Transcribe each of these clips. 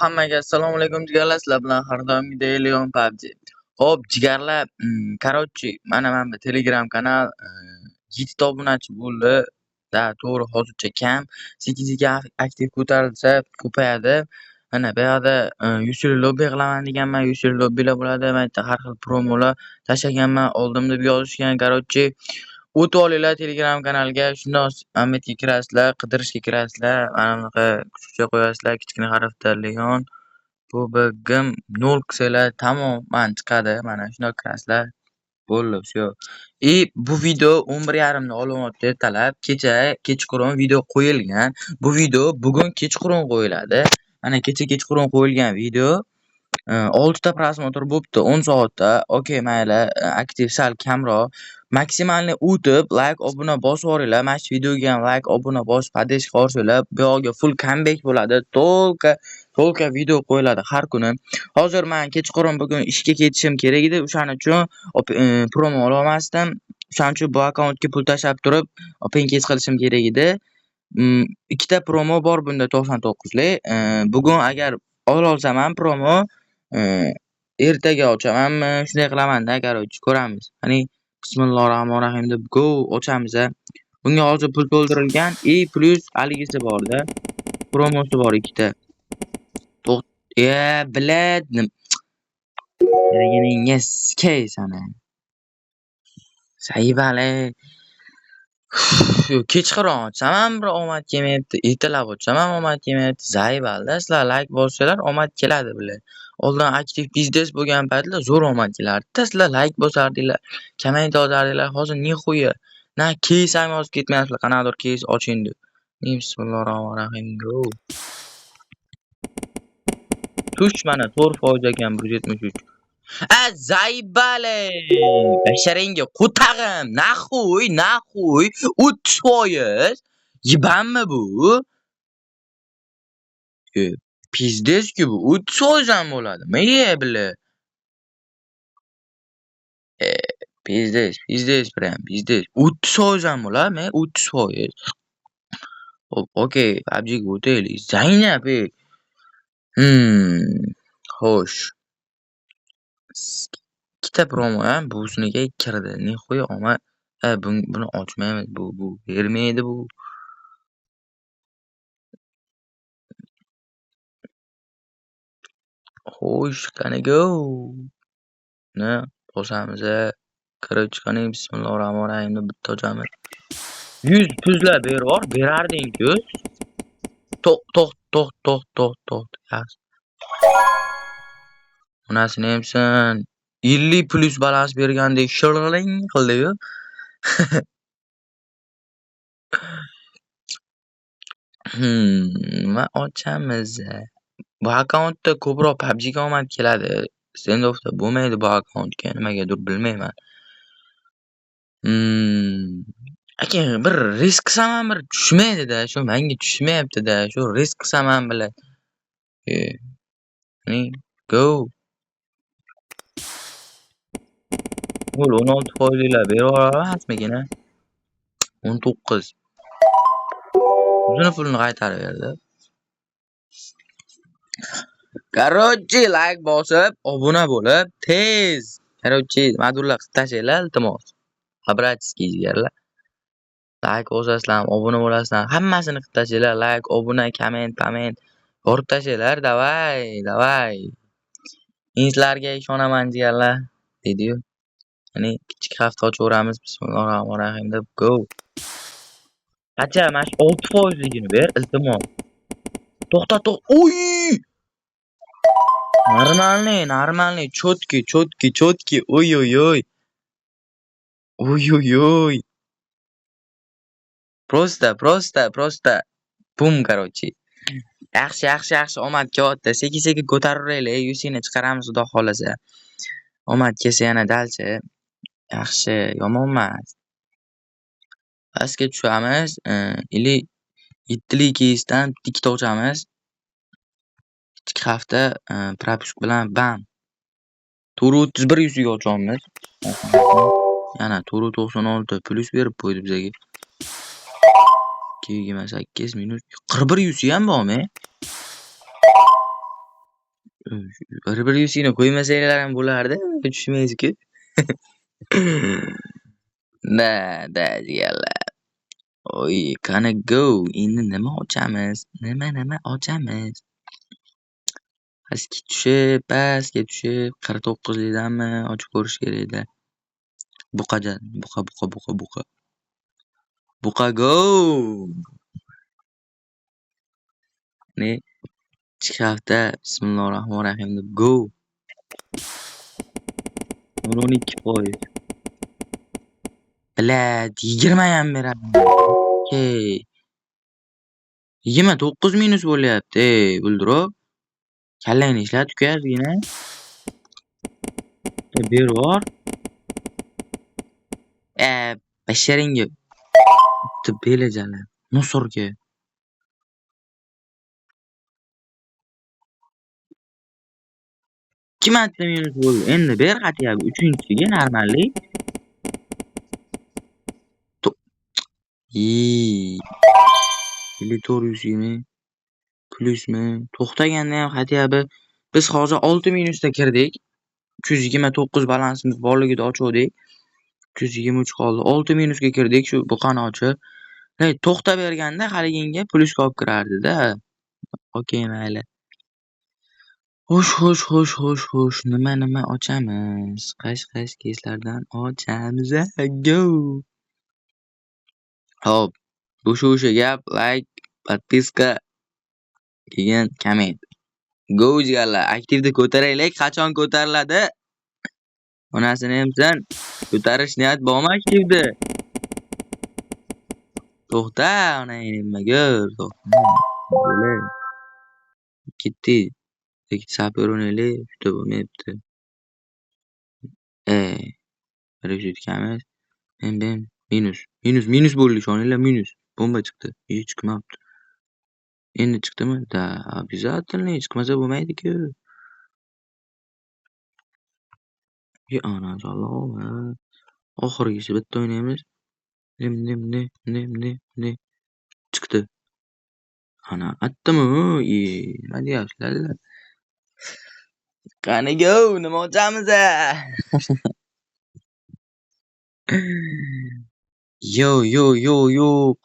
hammaga assalomu alaykum jigarlar, sizlar bilan har doimgidek Leon PUBG. Xo'p, jigarlar, короче, mana bu Telegram kanal 7 ta obunachi bo'ldi. Da, to'g'ri, hozircha kam. Sekin-sekin aktiv ko'tarilsa ko'payadi. Mana bu yoqda usual lobby qilaman deganman, usual lobbylar bo'ladi. Mana yerda har xil promolar tashlaganman, oldimda deb yozishgan. Короче, o'tib olinglar Telegram kanalga. Shundoq Ahmetga kirasizlar, qidirishga kirasizlar. Mana bunaqa kuchukcha qo'yasizlar, kichkina harfda Leon. Bu bigim 0 qilsanglar tamoman chiqadi. Mana shundoq kirasizlar. Bo'ldi, всё. Bu video 11:30 da olyapti ertalab. Kecha kechqurun video qo'yilgan. Bu video bugun kechqurun qo'yiladi. Mana kecha kechqurun qo'yilgan video 6 ta prosmotr bo'pti 10 soatda. Okey, mayli, aktiv sal kamroq. Maksimalni o'tib, like, obuna bosib yuboringlar. Mana shu videoga ham like, obuna bosib, podeshka qo'shinglar. Bu yoqqa full comeback bo'ladi. Tolka video qo'yiladi har kuni. Hozir men kechqurun bugun ishga ketishim kerak edi. O'shaning uchun promo ola olmasdim. O'shaning uchun bu akkauntga pul tashlab turib, openkes qilishim kerak edi. Ikkita promo bor bunda 99 lik. Bugun agar ola olsam ham promo ertaga ochamanmi, shunday qilaman-da, короче, ko'ramiz. Qani, bismillahirrohmanirrohim deb go ochamiz. Bunga hozir pul to'ldirilgan, plus haligisi bor-da. Promosi bor ikkita. Blad. Kerakingga skey sana. Sayibale. Kechqurun ochsam ham bir omad kelmayapti. Ertalab ochsam ham omad kelmayapti. Zaybalda, sizlar like bossalar omad keladi bular. Oldin aktiv biznes bo'lgan paytlar zo'r omad kelardi. Sizlar like bosardinglar, komment yozardinglar. Hozir nihoya na keys ham yozib ketmayapsizlar. Qanaqadir keys oching deb. Bismillahirrohmanirrohim. Go. Tush mana 4% ekan 173. Zaybale. Basharingga qutag'im. Naxuy. 30%. Yibanmi bu? Pizdes-ku bu 30% ham bo'ladimi? Bile. Pizdes prям, pizdes. 30% ham bo'ladimi? 30%. Hop, okey, PUBG'ga o'taylik. Zaynab. Xo'sh. Ikkita promo ham businiga kirdi. Nihoya omad. Buni ochmaymiz. Bu bermaydi bu. Xo'sh, qani go. Ne bosamiz. Короче, qani bismillahirrohmanirrohim deb bitta ochamiz. 100 puzlar berib berarding-ku. To'xt. Yaxshi. Bunasini hamsin 50 plus balans bergandek shirling qildi-yu. Va ochamiz. Bu akkauntda ko'proq PUBG ga omad keladi. Standoffda bo'lmaydi bu akkauntga, nimagadir bilmayman. Aka bir risk qilsam ham bir tushmaydi-da, shu menga tushmayapti-da, shu risk qilsam ham bilan. Go. Qo'l 16% berib yuboramasmikin-a? 19. O'zini pulini qaytarib berdi. Короче, like bosib, obuna bo'lib, tez. Короче, madullar qiltashinglar, iltimos. Xabarachskiy jigarlar. Like bosasizlar, obuna bo'lasizlar. Hammasini qiltashinglar. Like, obuna, komment. Borib tashinglar, davay. Inslarga ishonaman jigarlar, dedi-yu. Ya'ni kichik hafta ochaveramiz. Bismillahirrohmanirrohim deb go. Acha, mana shu 6% ligini ber, iltimos. To'xta. Uy! Нормальный, четкий. Ой. Просто. Bum, короче. Yaxshi, omad kelyapti. Sekin ko'taraveraylik, yusini chiqaramiz xudo xolasa. Omad kelsa yana dalchi. Yaxshi, yomon emas. Pastga tushamiz. Ili 7lik keysdan ikkita ochamiz. Kichik hafta propisk bilan bam. 431 yuziga ochamiz. Yana 496 plus berib qo'ydi bizga. 228 minus 41 yuzi ham bormi? Bir yuzingni qo'ymasanglar ham bo'lardi, tushmaysiz-ku. Da jigarlar. Oy, qani go. Endi nima ochamiz? Nima ochamiz? Pastga tushib, 49 lidanmi ochib ko'rish kerak-da. Buqacha, buqa. Buqa go. Ne? Ikki hafta Bismillahirrohmanirrohim deb go. 12%. Bilat, 20 ham beradi. Okey. 29 minus bo'lyapti, Bulduroq. Kallangni ishlat uka ozgina. Bervor. Basharingga bitta belajalar. Musorga. 2 marta minus bo'ldi. Endi ber xatyab 3-chiga normallik. Или 420 plusmi? To'xtaganda ham xatyab biz hozir 6 minusda kirdik. 329 balansimiz borligida ochuvdik. 323 qoldi. 6 minusga kirdik shu buqani ochib. To'xta berganda haliginga plusga olib kirardi-da. Okey, mayli. Xo'sh. Nima ochamiz? Qaysi keyslardan ochamiz? Go. Hop. Bu o'sha gap, like, podpiska, keyin komment. Go jigarlar, aktivni ko'taraylik. Qachon ko'tariladi? Onasini hamsan ko'tarish niyat bormi aktivni? To'xta, onangni nimaga? To'xta. Ketdi. Sapir o'ynaylik, juda bo'lmayapti. Parashyutkamiz. Men minus bo'ldi ishoninglar, minus. Bomba chiqdi. Chiqmabdi. Endi chiqdimi? Da, обязательно chiqmasa bo'lmaydi-ku. Ana Alloh. Oxirgisi bitta o'ynaymiz. Ne chiqdi. Ana attimi? Nima deyapsizlar? Qani go, nima ochamiz? Yo.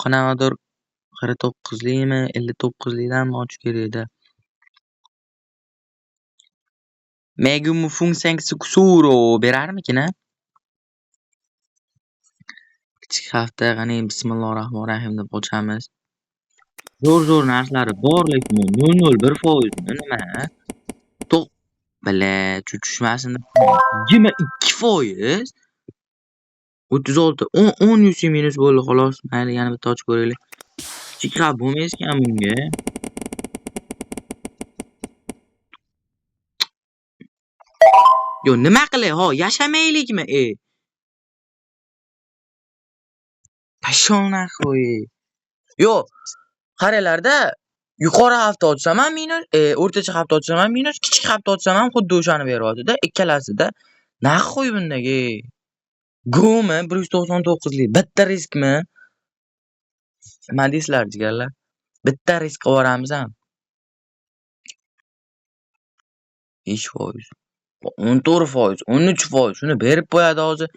Qanaqadir 49limi, 59lidanmi ochish kerak-da. Megumu funksiyang kusuro berarmikin-a? Kichik hafta qani Bismillahirrohmanirrohim deb ochamiz. Zo'r narsalari bor, lekin 0.01% nima? Bala, tushmasin. 22%. 36, 10 yuzi minus bo'ldi xolos. Mayli, yana bitta ochib ko'raylik. Kichik hafta bo'lmaysiz-kan bunga. Yo, nima qilay? Yashamaylikmi? Pashona qo'y. Yo, qaranglar-da, yuqori hafta ochsam ham minus, o'rtacha hafta ochsam ham minus, kichik hafta ochsam ham xuddi o'shani beryapti-da, ikkalasida. Naqo'y bundaga? Go'mi 199 lik, bitta riskmi? Nima deysizlar jigarlar? Bitta risk qilib yuboramiz ham. 5%, 14%, 13%, shuni berib qo'yadi hozir.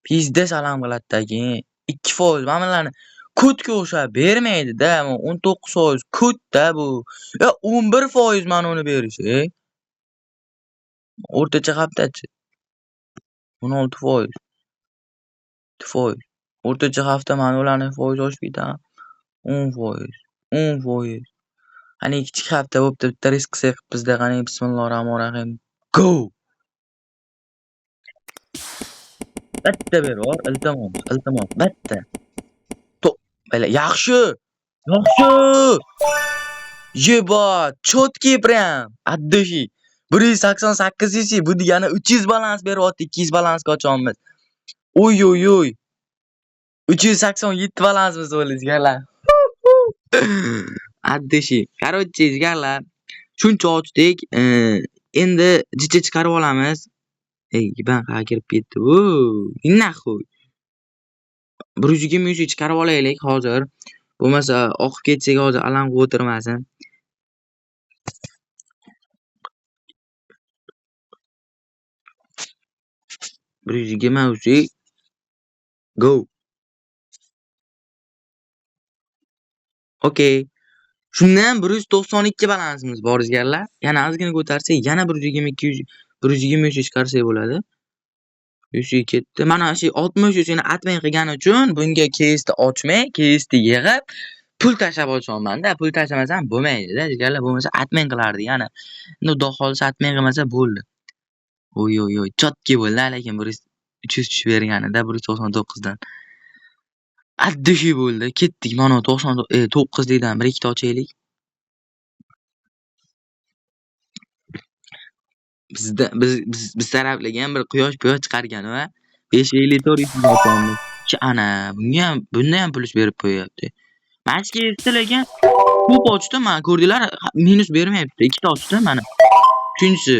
Pizda salam qiladi keyin 2%, ma'nolarni kutga o'xshab bermaydi-da, 19% kut-da bu. 11% mana uni berishi. O'rtacha haftachi 16%. 2%. O'rtacha hafta mana ularning foizi oshib ketadi. 10%. Qani kichik hafta bo'pti, bitta risk qilsak bizda qani Bismillahirrohmanirrohim. Go. Bitta beror, iltimos, bitta. Bala, yaxshi. Yeba, cho'tki prям. Отдыши. 188 cc, bu degani 300 balans beryapti, 200 balansga ochamiz. Oy. 387 balansimiz bo'ldi jigarlar. Отдыши. Короче, jigarlar, shuncha ochdik. Endi jicha chiqarib olamiz. Ban qayerga kirib ketdi? Nahvoy. 120 chiqarib olaylik hozir. Bo'lmasa, oqib ketsak hozir alam qilib o'tirmasin. 120 uchi go. Okay. Shundan 192 balansimiz bor izgarlar. Yana ozgina ko'tarsak, yana 122 123 chiqarsak bo'ladi. 100 ketdi. Mana shu 60 uchini atmay qilgani uchun bunga kesni ochmay, kesni yig'ib pul tashlab ochaman-da. Pul tashlamasam bo'lmaydi-da, izgarlar. Bo'lmasa atmay qilardi yana. Endi xudo xolisa atmay qilmasa bo'ldi. Oy oy oy, chotki bo'ldi, lekin 300 tushib berganida 199 dan. Addishi bo'ldi. Ketdik. Mana 9 likdan bir ikkita ochaylik. Biz taraflarga ham bir quyosh chiqargan va 550 ochamiz. Ana, bunga ham pul berib qo'yapti. Mana shu kesdi lekin ko'p ochdi, mana ko'rdinglar, minus bermayapti. Ikkita ochdi mana. Uchinchisi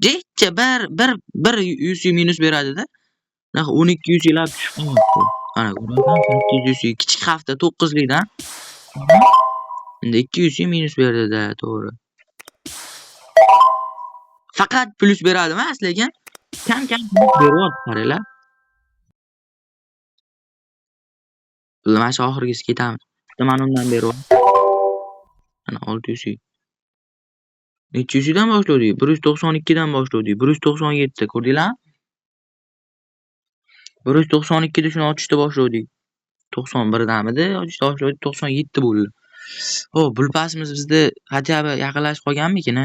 jecha bir 100 minus beradi-da. 1200 ilab tushib qoldi. Ana ko'ryapsan, 800 kichik hafta 9 likdan. Endi 200 minus berdi-da, to'g'ri. Faqat plus beradi emas, lekin kam beryapti, qaranglar. Mana shu oxirgisi ketamiz. Mana undan beryapti. Mana 600. 300 dan boshladik, 192 dan boshladik, 197 ko'rdinglar? 192 da shuni ochishda boshladik. 91 damidi, ochishda boshladik, 97 bo'ldi. Xo'p, bulpasimiz bizda hatyobi yaqinlashib qolganmikin-a?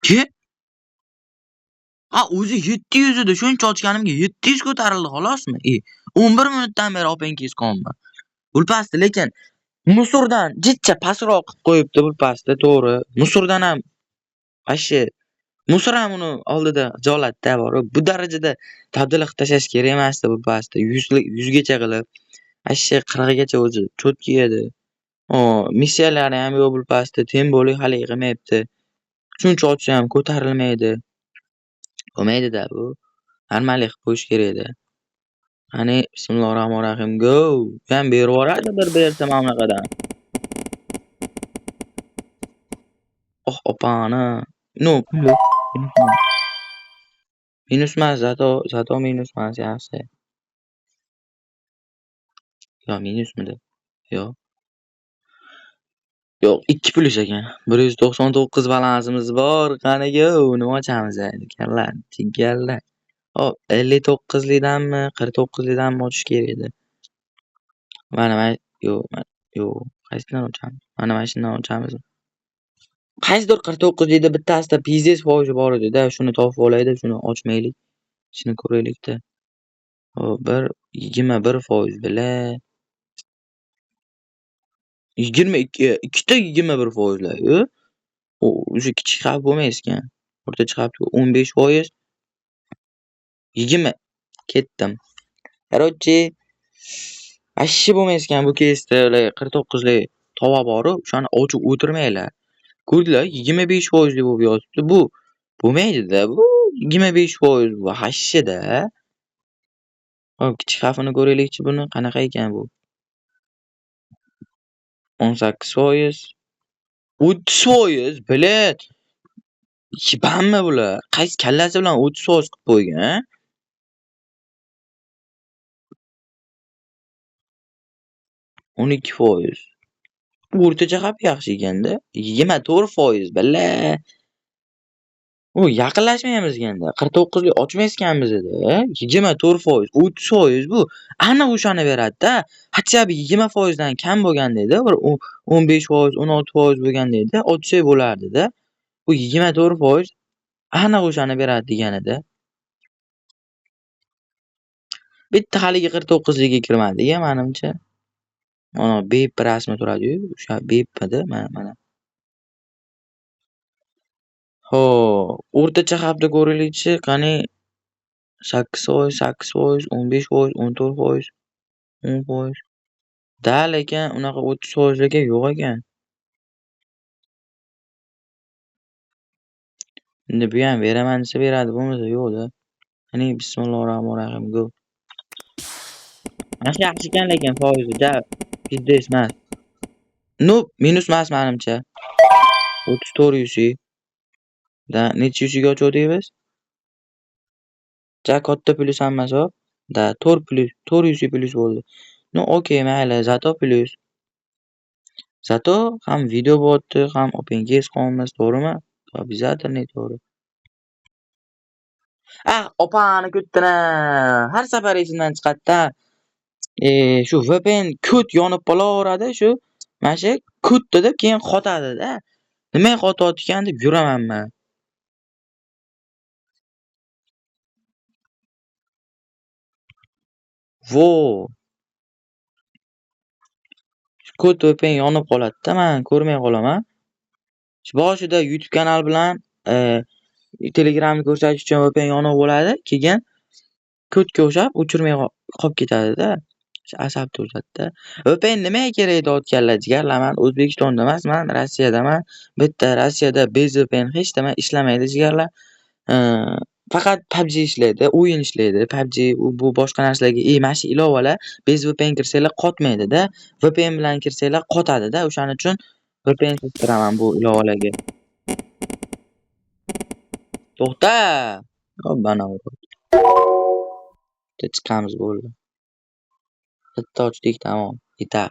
Ki? O'zi 700 edi, shuncha ochganimga 700 ko'tarildi xolosmi? 11 minutdan beri opengiz qolman. Bulpasdi, lekin musurdan jicha pastroq qilib qo'yibdi bulpasdi, to'g'ri. Musurdan ham ashi musor ham uni oldida xijolatda bor. Bu darajada tabdila qilib tashlash kerak emasdi bulpasdi. 100 gacha qilib, ashi 40 gacha o'zi chotki edi. Missiyalari ham yo'q bulpasdi, temboli hali qilmayapti. Shuncha ochsa ham ko'tarilmaydi. Bo'lmaydi-da bu. Normalik qilib qo'yish kerak-da. Qani, bismillahirrohmanirrohim, go. Ham berib yuboradi bir bersa mana bunaqadan. Opani. No, minus emas, zato minus emas, yaxshi. Yo, minusmidi? Yo'q. Yo'q, 2 plus ekan. 199 balansimiz bor. Qaniga, uni ochamiz endi, jigarlar. Hop, 59 likdanmi, 49 likdanmi ochish kerak edi. Mana yo'q, qaysidan ochamiz? Mana shundan ochamiz. Qaysidir 49 likda bittasida pizes foizi bor edi-da, shuni topib olaydi, shuni ochmaylik. Shuni ko'raylik-da. Hop, 21% bilan ikkita 21%lar. O'sha kichik xavf bo'lmaysikan. O'rtacha xavf 15%. 20 ketdim. Короче, ashi bo'lmaysikan bu kesda 49 lik tova borib, o'shani ochib o'tirmanglar. Ko'rdinglar, 25% bo'lib yotibdi. Bu bo'lmaydi-da, bu 25% bu hashida. Hop, kichik xavfini ko'raylikchi buni, qanaqa ekan bu? 18%, 30%, bilet. Bammi bular? Qaysi kallasi bilan 30% qilib qo'ygan? 12%. O'rtacha xavf yaxshi ekanda. 24%, balla. Yaqinlashmaymiz endi. 49 lik ochmayskanmiz edi. 24%, 30% bu aniq o'shani beradi-da. Hatyobi 20% dan kam bo'lganda edi, bir 15%, 16% bo'lganda edi, ochsa bo'lardi-da. Bu 24% aniq o'shani beradi deganida. Bitta haligi 49 likka kirmadi-ya, menimcha. Mana bep rasmi turadi-yu, o'sha bepmidi, mana. Xo'p, o'rtacha xavfni ko'raylikchi, qani 8%, 8%, 15%, 14%, 10%. Da, lekin unaqa 30% larga yo'q ekan. Endi bu ham beraman desa beradi, bo'lmasa yo'q-da. Qani, bismillahirrohmanirrohim, go. Mana shu yaxshi ekan, lekin foizi ja pizdes emas. No, minus emas menimcha. 34 yusi. Da, necha yusiga ochdik biz? Ja katta plyus hammasi o. Da 4 plyus, 400 plyus bo'ldi. Ну okey mayli, zato plyus. Zato ham video bo'lyapti, ham opengiz qilamiz, to'g'rimi? Обязательный to'g'ri. Opani kutdina. Har safar esimdan chiqadi-da. Shu VPN kut yonib qolaveradi shu. Mana shu kutdi deb keyin qotadi-da. Nimaga qotyapti deb yuramanman. Vo. Kut VPN yonib qoladi-da, men ko'rmay qolaman. Boshida YouTube kanal bilan Telegramni ko'rsatish uchun VPN yonib bo'ladi, keyin kodga o'xshab o'chirmay qolib ketadi-da. Asab to'zadi-da. VPN nimaga kerak deyotganlar jigarlar, men O'zbekistonda emas, men Rossiyadaman. Bitta Rossiyada bez VPN hech nima ishlamaydi jigarlar. Faqat PUBG ishlaydi, o'yin ishlaydi. PUBG bu boshqa narsalarga, mana shu ilovalar bez VPN kirsanglar qotmaydi-da. VPN bilan kirsanglar qotadi-da. O'shaning uchun VPN sotiraman bu ilovalarga. To'xta. Robbana bitta chiqamiz bo'ldi. Bitta ochdik, tamom. Yetar.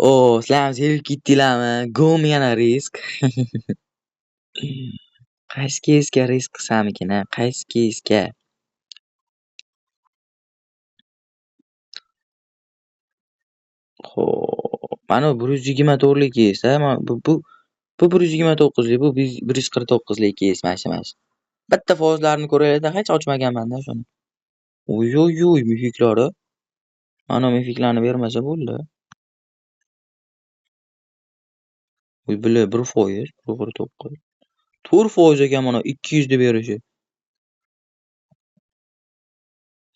Sizlar ham zelib ketdinglarmi? Gom yana risk. Qaysi keysga risk qilsam ekan, qaysi keysga? Xo'p, mana 124 lik keys, bu 129 lik, bu 149 lik keys mana shu. Bitta foizlarini ko'raylik-da, hech ochmaganman-da shuni. Oy, mifiklari. Mana mifiklarni bermasa bo'ldi. Voy bile 1%, 1.9. 4% ekan mana 200 deb berishi.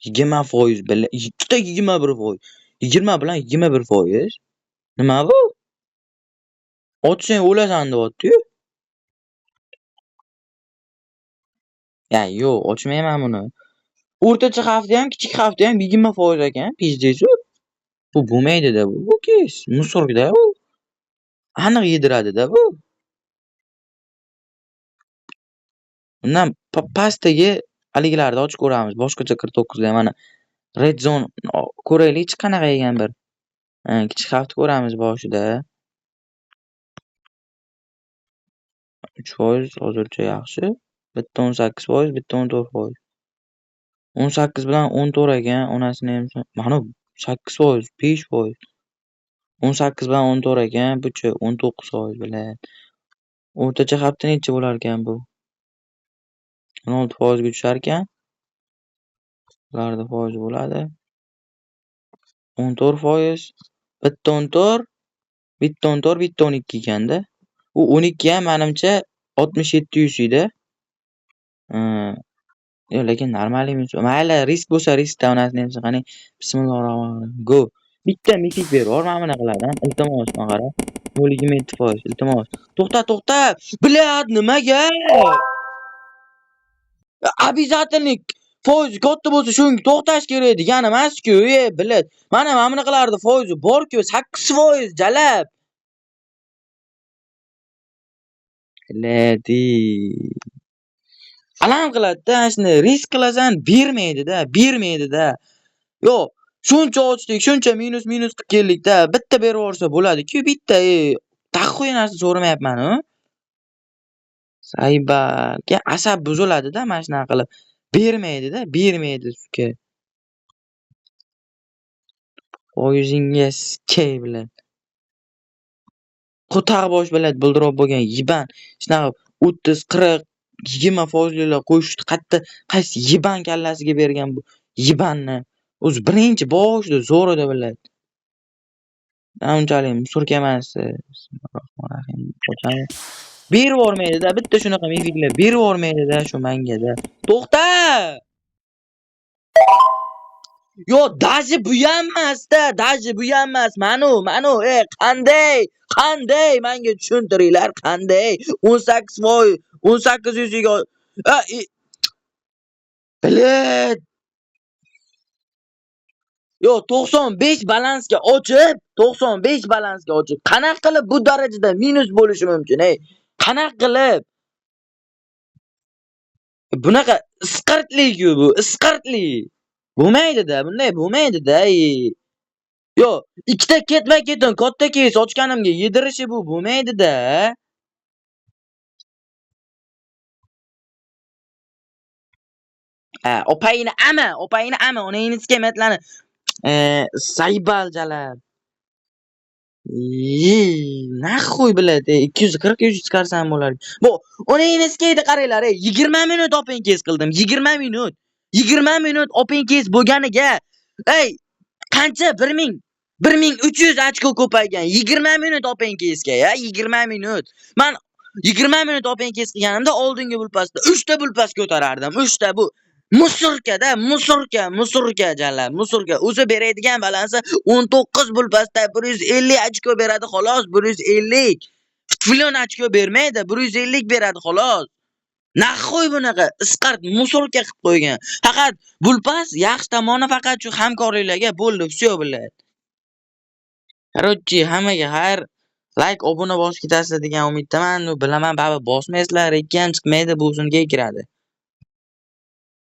20% bile, ikkita 21%. 20 bilan 21%. Nima bu? Ochsang o'lasan deyapti-yu. Yo'q, ochmayman buni. O'rtacha xavfda ham, kichik xavfda ham 20% ekan, pizdesu. Bu bo'lmaydi-da bu. Bu keys, musorda bu. Aniq yediradi-da bu. Undan pastdagi haligilarni ochib ko'ramiz. Boshqacha 49lar mana Red Zone ko'raylik qanaqa ekan bir. Kichik xavfni ko'ramiz boshida. 3% hozircha yaxshi. Bitta 18%, bitta 14%. 18 bilan 14 ekan, onasini ham mana 8%, 5%. 18 bilan 14 ekan, buchi 19% bilan. O'rtacha xavfda necha bo'lar ekan bu? 16% ga tushar ekan. Ularda foiz bo'ladi. 14%, bitta 14, bitta 14, bitta 12 ekanda. U 12 ham menimcha 67 yuzida. Yo'q, lekin normal emas. Mayli, risk bo'lsa riskda onasini ham qani. Bismillahirrohmanirrohim. Go. Bitta mifik berib, mana bunaqalardan iltimos qara. 0.27%, iltimos. To'xta. Bilyad nimaga? Обязательный foiz katta bo'lsa shunga to'xtash kerak degani emas-ku, bilad. Mana bunaqalarda foizi bor-ku, 8% jalab. Ladi. Alam qiladi-da, shuni risk qilasan, bermaydi-da. Yo'q, shuncha ochdik, shuncha minus qilib keldik-da, bitta berib yuborsa bo'ladi-ku, bitta. Taxqiy narsa so'ramayapman-ku. Saybarga asab buziladi-da, mana shunaqa qilib. Bermaydi suka. Foizingiz key bilan. Qo'taq bosh bilan bildirib bo'lgan yiban, shunaqa 30, 40, 20% qo'yishdi. Qaysi yiban kallasiga bergan bu yibanni? O'zi birinchi boshida zo'rida biladi. Unchalik musurka emas. Bismillahirrohmanirrohim. Berib yubormaydi-da, bitta shunaqa mifiklar berib yubormaydi-da shu manga-da. To'xta! Yo, daji bu ham emas, Manu, qanday menga tushuntiringlar, qanday? 18%, 18 yuziga bilad. Yo, 95 balansga ochib, qanaqa qilib bu darajada minus bo'lishi mumkin, Qanaqa qilib? Bunaqa Isqirtli-ku bu, isqirtli. Bo'lmaydi-da, bunday bo'lmaydi-da. Yo, ikkita ketma-ketin katta kes ochganimga yedirishi bu bo'lmaydi-da. Opayini ama, onangni skemetlani. Saybal jalab. Naxuy biladi. 240 300 chiqarsam bo'lar. Bu onangni skeydi qaranglar, 20 minut open case qildim. 20 minut. 20 minut open case bo'lganiga, ey, qancha 1300 ochko ko'paygan. 20 minut open case ga, 20 minut. Men 20 minut open case qilganimda oldingi bulpasda 3 ta bulpas ko'tarardim. 3 ta bu musurka-da, musurka jalab, musurka. O'zi beradigan balansi 19 bulpasda 150 ochko beradi xolos, 150. Filion ochko bermaydi, 150 beradi xolos. Naxoy bunaqa isqart musurka qilib qo'ygan. Faqat bulpas yaxshi tomoni faqat shu hamkorliklarga bo'ldi, всё, bilat. Короче, hammaga xayr. Like, obuna bosib ketasiz degan umiddaman. Bilaman, baribir bosmaysizlar, 2 ham chiqmaydi, bu o'zimga kiradi.